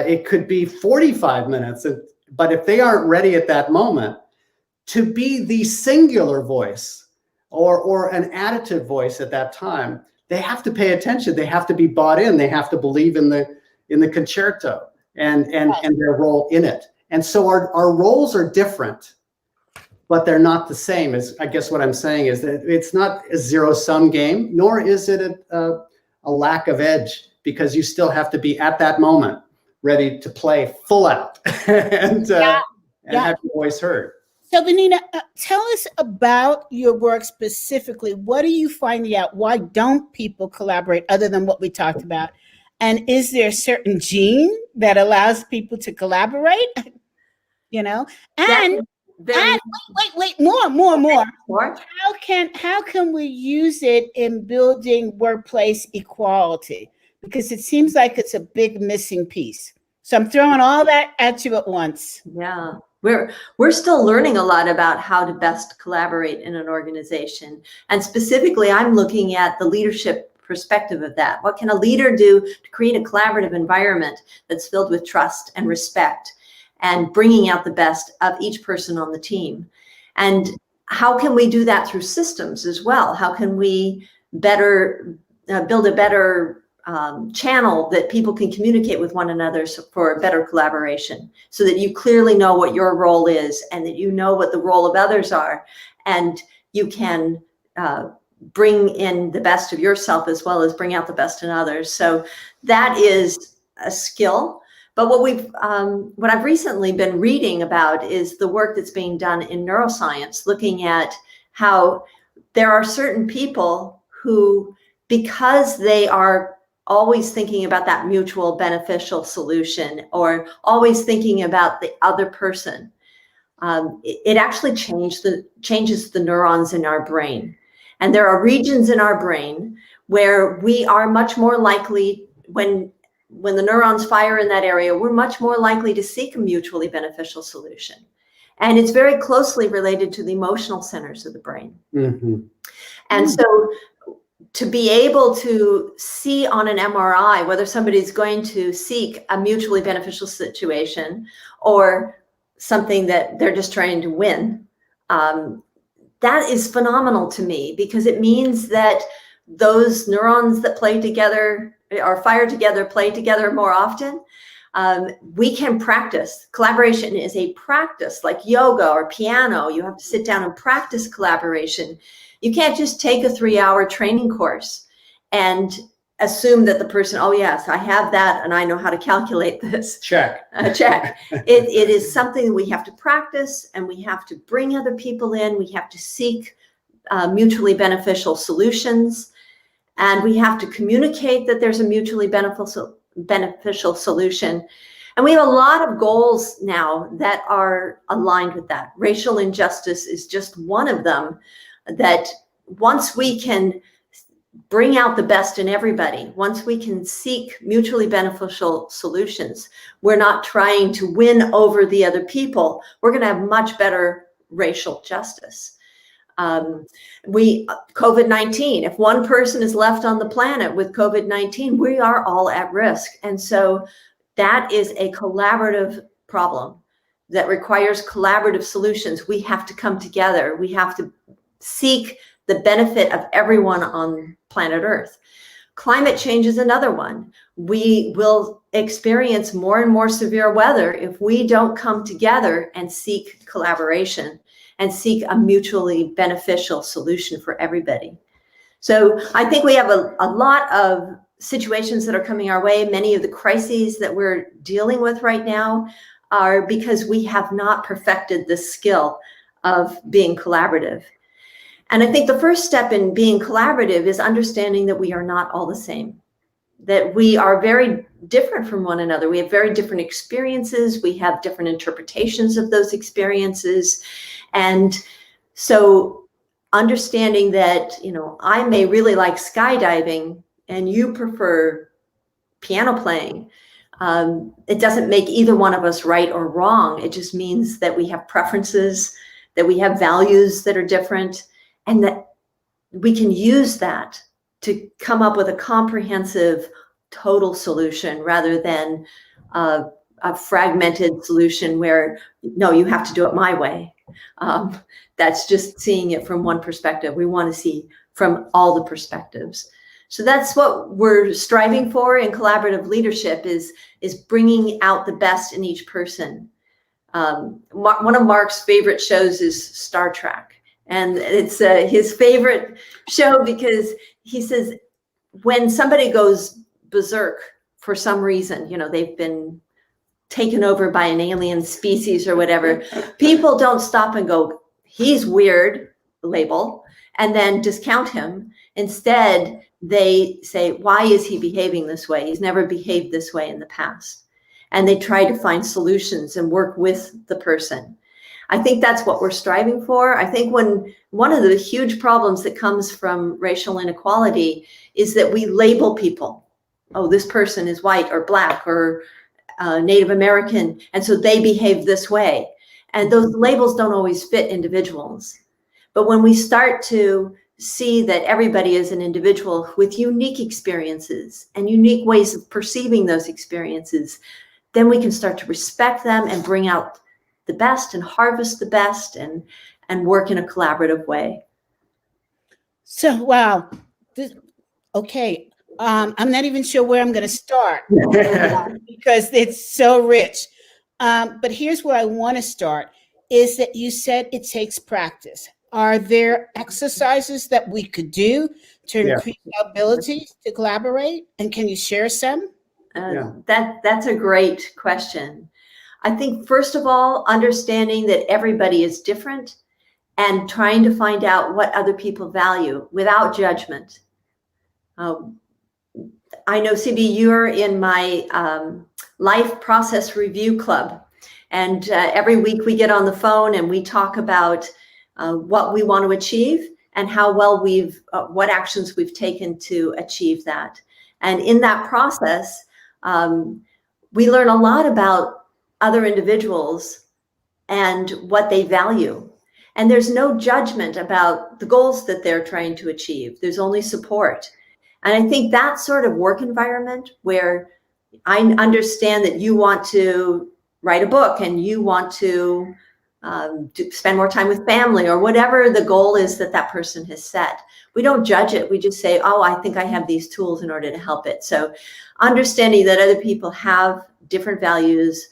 Speaker 1: it could be 45 minutes. But if they aren't ready at that moment to be the singular voice or an additive voice at that time, they have to pay attention. They have to be bought in. They have to believe in the concerto and their role in it. And so our roles are different, but they're not the same. As I guess what I'm saying is that it's not a zero-sum game, nor is it a lack of edge, because you still have to be at that moment ready to play full out and have your voice heard.
Speaker 3: So, Bonita, tell us about your work specifically. What are you finding out? Why don't people collaborate other than what we talked about? And is there a certain gene that allows people to collaborate? You know, and wait, more.
Speaker 2: More?
Speaker 3: How can we use it in building workplace equality? Because it seems like it's a big missing piece. So I'm throwing all that at you at once.
Speaker 2: Yeah, we're still learning a lot about how to best collaborate in an organization. And specifically, I'm looking at the leadership perspective of that. What can a leader do to create a collaborative environment that's filled with trust and respect and bringing out the best of each person on the team? And how can we do that through systems as well? How can we better build a better channel that people can communicate with one another for better collaboration, so that you clearly know what your role is and that you know what the role of others are, and you can bring in the best of yourself as well as bring out the best in others. So that is a skill. But what I've recently been reading about is the work that's being done in neuroscience, looking at how there are certain people who, because they are always thinking about that mutual beneficial solution or always thinking about the other person, it actually changes the neurons in our brain. And there are regions in our brain where we are much more likely, when the neurons fire in that area, we're much more likely to seek a mutually beneficial solution. And it's very closely related to the emotional centers of the brain.
Speaker 1: Mm-hmm.
Speaker 2: And so to be able to see on an MRI whether somebody's going to seek a mutually beneficial situation or something that they're just trying to win, that is phenomenal to me, because it means that those neurons that play together or fire together play together more often. We can practice. Collaboration is a practice, like yoga or piano. You have to sit down and practice collaboration. You can't just take a 3-hour training course and assume that the person, oh yes, I have that and I know how to calculate this.
Speaker 1: Check.
Speaker 2: Check. It is something that we have to practice, and we have to bring other people in. We have to seek mutually beneficial solutions, and we have to communicate that there's a mutually beneficial solution. And we have a lot of goals now that are aligned with that. Racial injustice is just one of them, that once we can bring out the best in everybody, once we can seek mutually beneficial solutions, we're not trying to win over the other people, we're going to have much better racial justice. COVID-19, if one person is left on the planet with COVID-19, we are all at risk. And so that is a collaborative problem that requires collaborative solutions. We have to come together. We have to seek the benefit of everyone on planet Earth. Climate change is another one. We will experience more and more severe weather if we don't come together and seek collaboration and seek a mutually beneficial solution for everybody. So I think we have a lot of situations that are coming our way. Many of the crises that we're dealing with right now are because we have not perfected the skill of being collaborative. And I think the first step in being collaborative is understanding that we are not all the same, that we are very different from one another. We have very different experiences. We have different interpretations of those experiences. And so understanding that, I may really like skydiving and you prefer piano playing. It doesn't make either one of us right or wrong. It just means that we have preferences, that we have values that are different, and that we can use that to come up with a comprehensive, total solution rather than a fragmented solution where, no, you have to do it my way. That's just seeing it from one perspective. We want to see from all the perspectives. So that's what we're striving for in collaborative leadership, is bringing out the best in each person. One of Mark's favorite shows is Star Trek. And it's his favorite show because he says when somebody goes berserk for some reason, they've been taken over by an alien species or whatever, people don't stop and go, he's weird, label, and then discount him. Instead, they say, why is he behaving this way? He's never behaved this way in the past. And they try to find solutions and work with the person. I think that's what we're striving for. I think one of the huge problems that comes from racial inequality is that we label people. Oh, this person is white or black or Native American, and so they behave this way. And those labels don't always fit individuals. But when we start to see that everybody is an individual with unique experiences and unique ways of perceiving those experiences, then we can start to respect them and bring out the best and harvest the best and work in a collaborative way.
Speaker 3: So, wow. Okay. I'm not even sure where I'm going to start because it's so rich. But here's where I want to start, is that you said it takes practice. Are there exercises that we could do to increase our ability to collaborate? And can you share some?
Speaker 2: That's a great question. I think, first of all, understanding that everybody is different and trying to find out what other people value without judgment. I know, CB, you're in my life process review club. And every week we get on the phone and we talk about what we want to achieve and how well what actions we've taken to achieve that. And in that process, we learn a lot about other individuals and what they value. And there's no judgment about the goals that they're trying to achieve. There's only support. And I think that sort of work environment where I understand that you want to write a book and you want to spend more time with family or whatever the goal is that that person has set. We don't judge it. We just say, oh, I think I have these tools in order to help it. So understanding that other people have different values,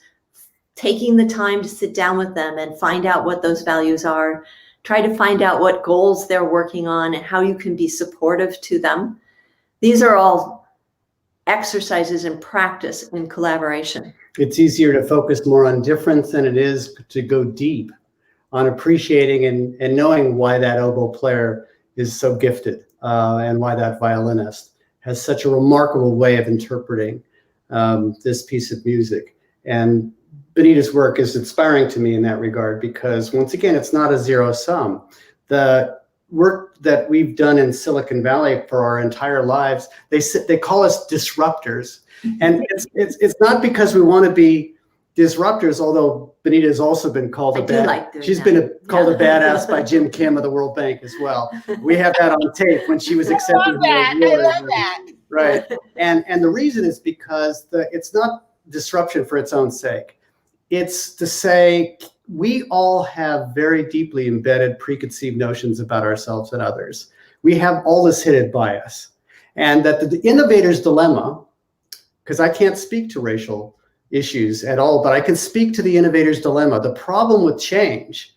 Speaker 2: taking the time to sit down with them and find out what those values are, try to find out what goals they're working on and how you can be supportive to them. These are all exercises in practice in collaboration.
Speaker 1: It's easier to focus more on difference than it is to go deep on appreciating and knowing why that oboe player is so gifted and why that violinist has such a remarkable way of interpreting this piece of music. And Bonita's work is inspiring to me in that regard because, once again, it's not a zero sum. The work that we've done in Silicon Valley for our entire lives, they call us disruptors. And it's not because we want to be disruptors, although Bonita has also been called called a badass by Jim Kim of the World Bank as well. We have that on tape when she was accepting
Speaker 3: I love that.
Speaker 1: Right. And the reason is because it's not disruption for its own sake. It's to say we all have very deeply embedded preconceived notions about ourselves and others. We have all this hidden bias. And that the innovator's dilemma, because I can't speak to racial issues at all, but I can speak to the innovator's dilemma. The problem with change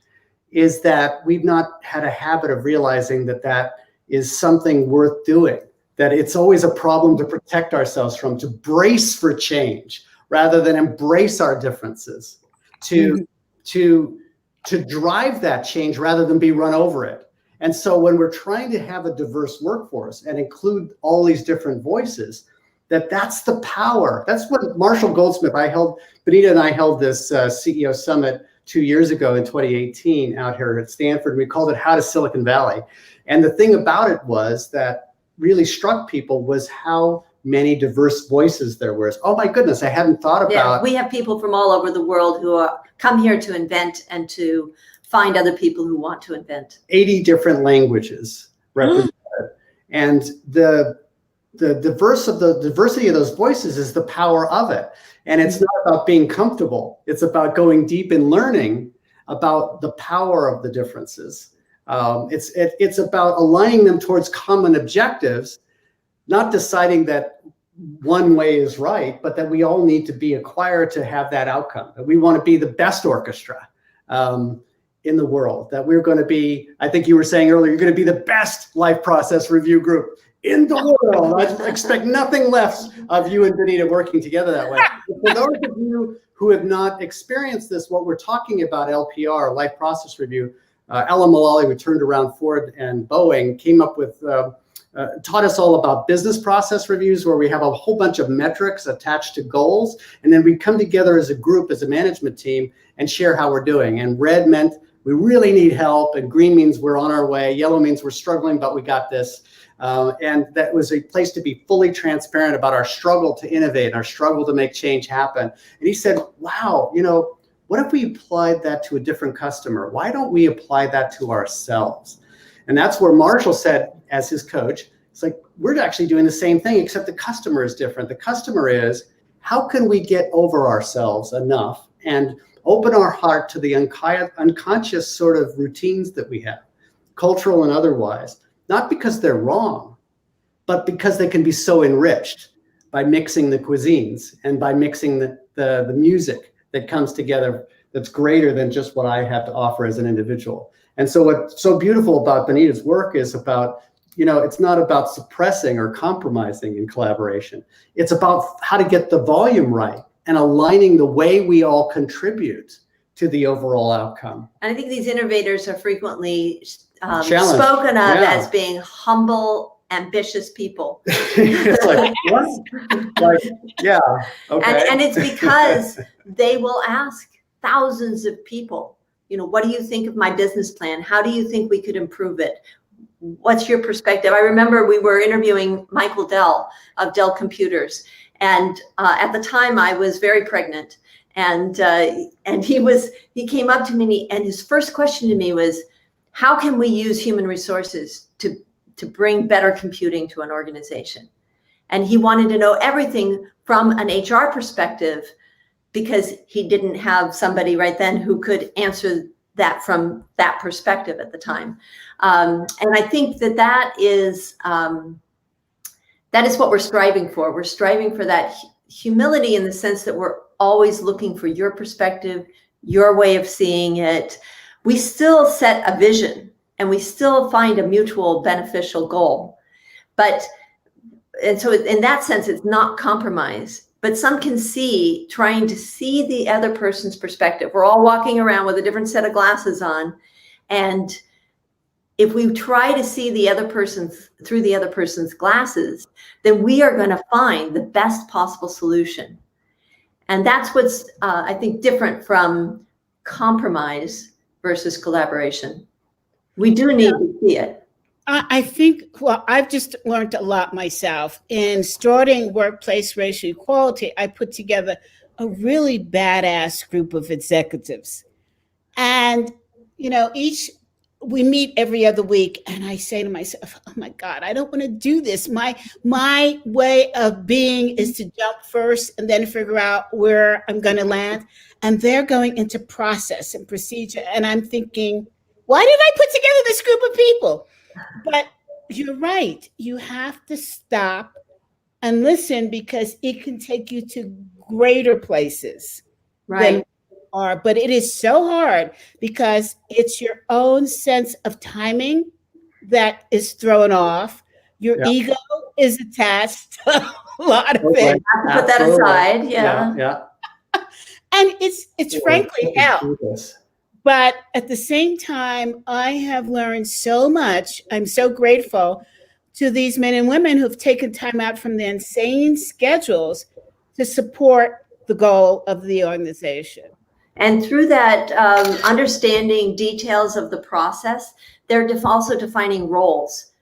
Speaker 1: is that we've not had a habit of realizing that that is something worth doing, that it's always a problem to protect ourselves from, to brace for change rather than embrace our differences, to drive that change rather than be run over it. And so when we're trying to have a diverse workforce and include all these different voices, that's the power. That's what Marshall Goldsmith, Bonita and I held this CEO Summit 2 years ago in 2018 out here at Stanford. We called it How to Silicon Valley. And the thing about it was that really struck people was how many diverse voices there were. Oh my goodness, I hadn't thought about.
Speaker 2: Yeah, we have people from all over the world who come here to invent and to find other people who want to invent.
Speaker 1: 80 different languages represented. And the diversity of those voices is the power of it. And it's not about being comfortable. It's about going deep and learning about the power of the differences. It's about aligning them towards common objectives, not deciding that one way is right, but that we all need to be a choir to have that outcome. That we want to be the best orchestra in the world. That we're going to be, I think you were saying earlier, you're going to be the best life process review group in the world. I expect nothing less of you and Bonita working together that way. For those of you who have not experienced this, what we're talking about, LPR, life process review, Ella Mullally, who turned around Ford and Boeing, came up with, taught us all about business process reviews, where we have a whole bunch of metrics attached to goals. And then we come together as a group, as a management team, and share how we're doing. And red meant we really need help, and green means we're on our way. Yellow means we're struggling, but we got this. And that was a place to be fully transparent about our struggle to innovate, our struggle to make change happen. And he said, wow, what if we applied that to a different customer? Why don't we apply that to ourselves? And that's where Marshall said, as his coach, it's like, we're actually doing the same thing, except the customer is different. The customer is, how can we get over ourselves enough and open our heart to the unconscious sort of routines that we have, cultural and otherwise, not because they're wrong, but because they can be so enriched by mixing the cuisines and by mixing the music that comes together that's greater than just what I have to offer as an individual. And so what's so beautiful about Bonita's work is about, it's not about suppressing or compromising in collaboration. It's about how to get the volume right and aligning the way we all contribute to the overall outcome.
Speaker 2: And I think these innovators are frequently spoken of as being humble, ambitious people.
Speaker 1: It's like, what? Like, yeah, okay.
Speaker 2: And it's because they will ask thousands of people, what do you think of my business plan? How do you think we could improve it? What's your perspective? I remember we were interviewing Michael Dell of Dell Computers. And at the time I was very pregnant. And he came up to me and his first question to me was, how can we use human resources to bring better computing to an organization? And he wanted to know everything from an HR perspective, because he didn't have somebody right then who could answer that from that perspective at the time. And I think that is what we're striving for. We're striving for that humility in the sense that we're always looking for your perspective, your way of seeing it. We still set a vision and we still find a mutual beneficial goal. And so in that sense, it's not compromise. But some can see, trying to see the other person's perspective. We're all walking around with a different set of glasses on. And if we try to see the other person's through the other person's glasses, then we are going to find the best possible solution. And that's what's, I think, different from compromise versus collaboration. We do need to see it.
Speaker 3: I think, well, I've just learned a lot myself. In starting Workplace Racial Equality, I put together a really badass group of executives. And, we meet every other week. And I say to myself, oh my God, I don't want to do this. My way of being is to jump first and then figure out where I'm going to land. And they're going into process and procedure. And I'm thinking, why did I put together this group of people? But you're right. You have to stop and listen, because it can take you to greater places.
Speaker 2: Right.
Speaker 3: Than are. But it is so hard because it's your own sense of timing that is thrown off. Your ego is attached to a lot of it.
Speaker 2: Put that aside. Yeah.
Speaker 3: And it's frankly hell. But at the same time, I have learned so much. I'm so grateful to these men and women who've taken time out from their insane schedules to support the goal of the organization.
Speaker 2: And through that, understanding details of the process, they're also defining roles.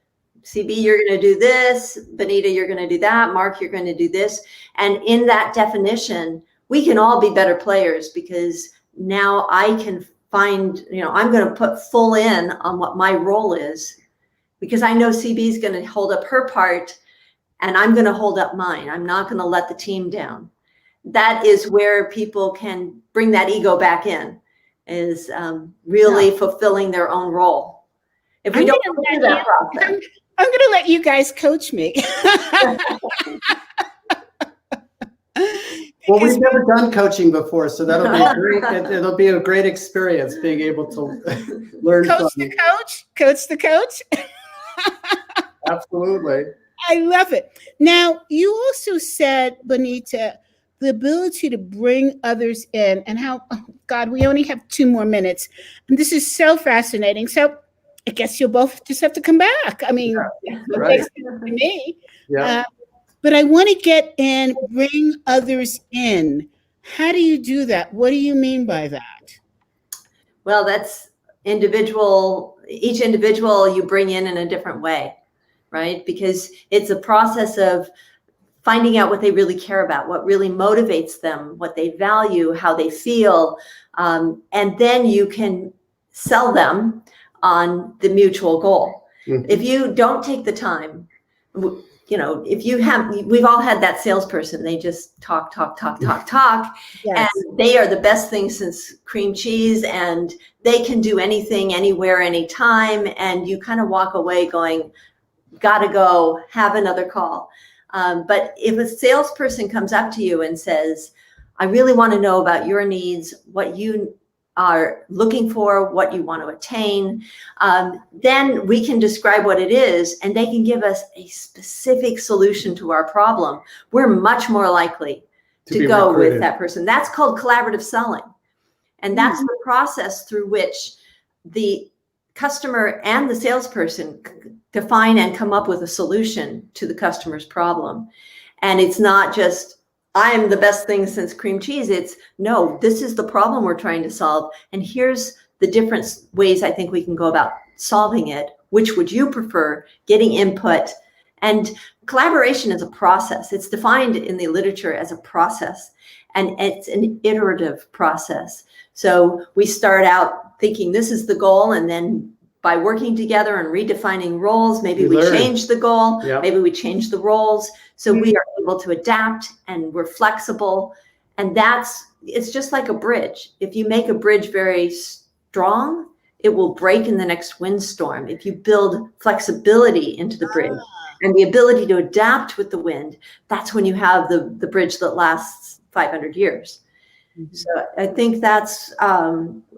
Speaker 2: CB, you're going to do this. Bonita, you're going to do that. Mark, you're going to do this. And in that definition, we can all be better players, because now I can find, I'm going to put full in on what my role is, because I know CB is going to hold up her part and I'm going to hold up mine. I'm not going to let the team down. That is where people can bring that ego back in, is really fulfilling their own role. If we don't do that process.
Speaker 3: I'm going to let you guys coach me.
Speaker 1: Well, we've never done coaching before, so that'll be it'll be a great experience being able to learn
Speaker 3: coach
Speaker 1: from
Speaker 3: coach the coach.
Speaker 1: Absolutely.
Speaker 3: I love it. Now, you also said, Bonita, the ability to bring others in, and how, oh God, we only have 2 more minutes. And this is so fascinating. So I guess you'll both just have to come back. I mean, it makes sense to me.
Speaker 1: Yeah.
Speaker 3: But I want to get in, bring others in. How do you do that? What do you mean by that?
Speaker 2: Well, that's individual. Each individual you bring in a different way, right? Because it's a process of finding out what they really care about, what really motivates them, what they value, how they feel. And then you can sell them on the mutual goal. Mm-hmm. If you don't take the time, we've all had that salesperson, they just talk. Yes. And they are the best thing since cream cheese, and they can do anything, anywhere, anytime. And you kind of walk away going, gotta go, have another call. But if a salesperson comes up to you and says, I really want to know about your needs, what you are looking for, what you want to attain, then we can describe what it is, and they can give us a specific solution to our problem. We're much more likely to go recruited with that person. That's called collaborative selling. And that's the process through which the customer and the salesperson define and come up with a solution to the customer's problem. And it's not just, I'm the best thing since cream cheese. It's, no, this is the problem we're trying to solve. And here's the different ways I think we can go about solving it. Which would you prefer? Getting input. And collaboration is a process. It's defined in the literature as a process. And it's an iterative process. So we start out thinking this is the goal, and then by working together and redefining roles, maybe we change the goal, maybe we change the roles. So we are able to adapt, and we're flexible. And it's just like a bridge. If you make a bridge very strong, it will break in the next windstorm. If you build flexibility into the bridge and the ability to adapt with the wind, that's when you have the bridge that lasts 500 years. So I think that's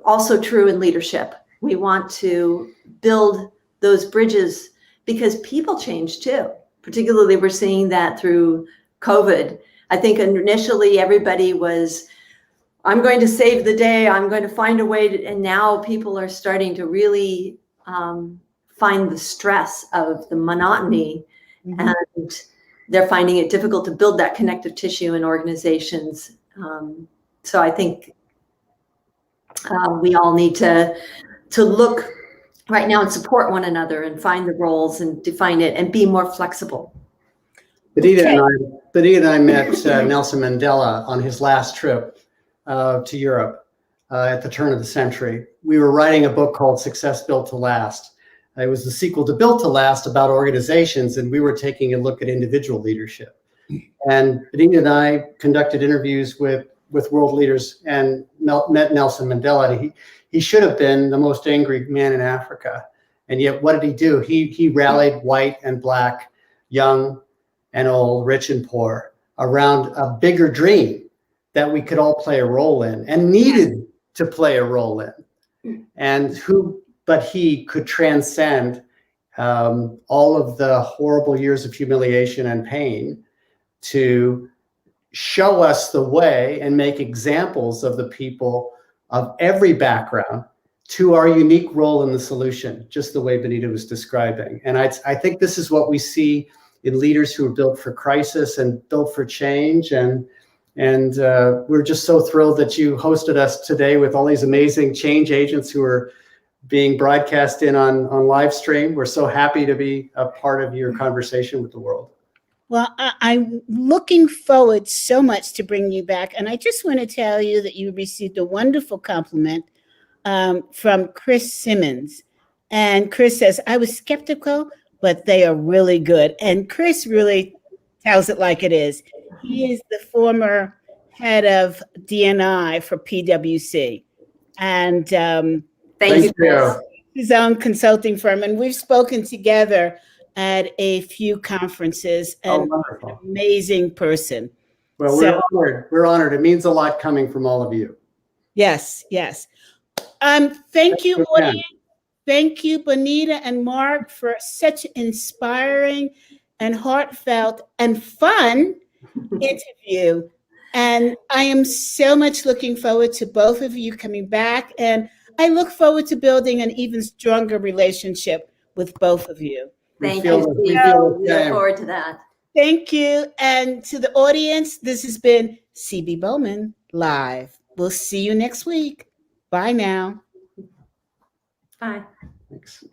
Speaker 2: also true in leadership. We want to build those bridges because people change too. Particularly, we're seeing that through COVID. I think initially everybody was, I'm going to save the day, I'm going to find a way to, and now people are starting to really find the stress of the monotony, and they're finding it difficult to build that connective tissue in organizations. So I think we all need to look right now and support one another and find the roles and define it and be more flexible.
Speaker 1: Bonita and I met Nelson Mandela on his last trip to Europe at the turn of the century. We were writing a book called Success Built to Last. It was the sequel to Built to Last about organizations, and we were taking a look at individual leadership. And Bonita and I conducted interviews with world leaders and met Nelson Mandela. He should have been the most angry man in Africa. And yet what did he do? He rallied white and black, young and old, rich and poor, around a bigger dream that we could all play a role in and needed to play a role in. But he could transcend all of the horrible years of humiliation and pain to show us the way and make examples of the people of every background to our unique role in the solution, just the way Bonita was describing. And I think this is what we see in leaders who are built for crisis and built for change. And we're just so thrilled that you hosted us today with all these amazing change agents who are being broadcast on live stream. We're so happy to be a part of your conversation with the world.
Speaker 3: Well, I'm looking forward so much to bring you back. And I just want to tell you that you received a wonderful compliment from Chris Simmons. And Chris says, I was skeptical, but they are really good. And Chris really tells it like it is. He is the former head of D&I for PwC. And
Speaker 2: Thank you, Chris.
Speaker 3: His own consulting firm. And we've spoken together at a few conferences, and an amazing person.
Speaker 1: Well, we're honored. We're honored. It means a lot coming from all of you.
Speaker 3: Yes, yes. Thank you, audience. Thank you, Bonita and Mark, for such an inspiring and heartfelt and fun interview. And I am so much looking forward to both of you coming back. And I look forward to building an even stronger relationship with both of you.
Speaker 2: Thank you. We look forward to that.
Speaker 3: Thank you. And to the audience, this has been CB Bowman Live. We'll see you next week. Bye now.
Speaker 2: Bye.
Speaker 1: Thanks.